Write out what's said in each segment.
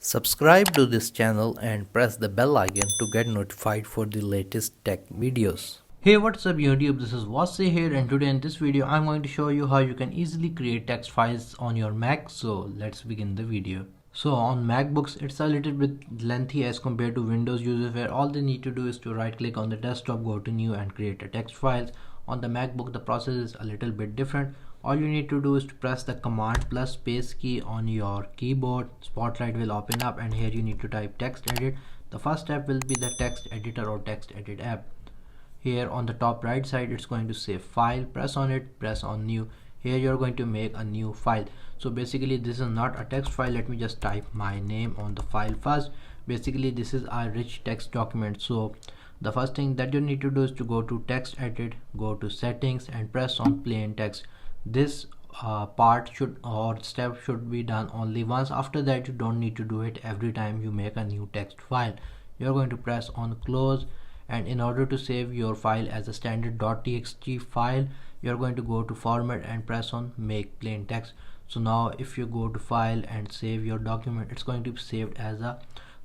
Subscribe to this channel and press the bell icon to get notified for the latest tech videos. Hey, what's up YouTube, this is Wasi here, and today in this video I'm going to show you how you can easily create text files on your Mac. So let's begin the video. So on MacBooks it's a little bit lengthy as compared to Windows users, where all they need to do is to right click on the desktop, go to new and create a text file. On the MacBook the process is a little bit different. All you need to do is to press the command plus space key on your keyboard. Spotlight will open up and here you need to type text edit. The first step will be the text editor or text edit app. Here on the top right side it's going to say file, press on it, press on new. Here you're going to make a new file. So basically this is not a text file. Let me just type my name on the file first. Basically this is a rich text document. So the first thing that you need to do is to go to text edit, go to settings and press on plain text. This part should or step should be done only once. After that you don't need to do it every time you make a new text file. You're going to press on close, and in order to save your file as a standard .txt file you're going to go to format and press on make plain text. So now if you go to file and save your document, it's going to be saved as a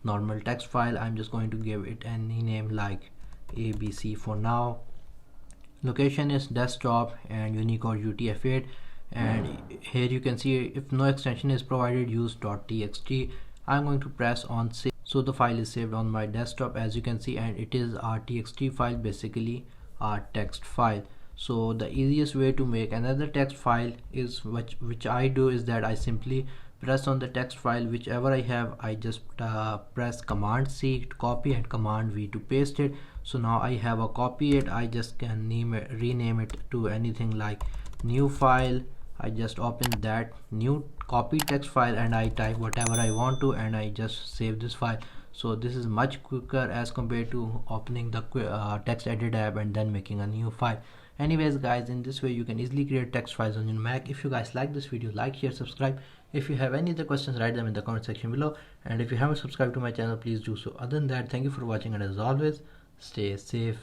normal text file. I'm just going to give it any name like ABC for now. Location is desktop and Unicode UTF-8, and here you can see if no extension is provided, use .txt. I'm going to press on save. So the file is saved on my desktop as you can see, and it is a txt file, basically a text file. So the easiest way to make another text file is which I do is that I simply press on the text file whichever I have. I just press command C to copy and command V to paste it. So now I have a copy it. I just can rename it to anything like new file. I just open that new copy text file and I type whatever I want to, and I just save this file. So this is much quicker as compared to opening the text edit app and then making a new file. Anyways guys, in this way you can easily create text files on your Mac. If you guys like this video, like, share, subscribe. If you have any other questions, write them in the comment section below, and if you haven't subscribed to my channel, please do so. Other than that, thank you for watching, and as always, stay safe.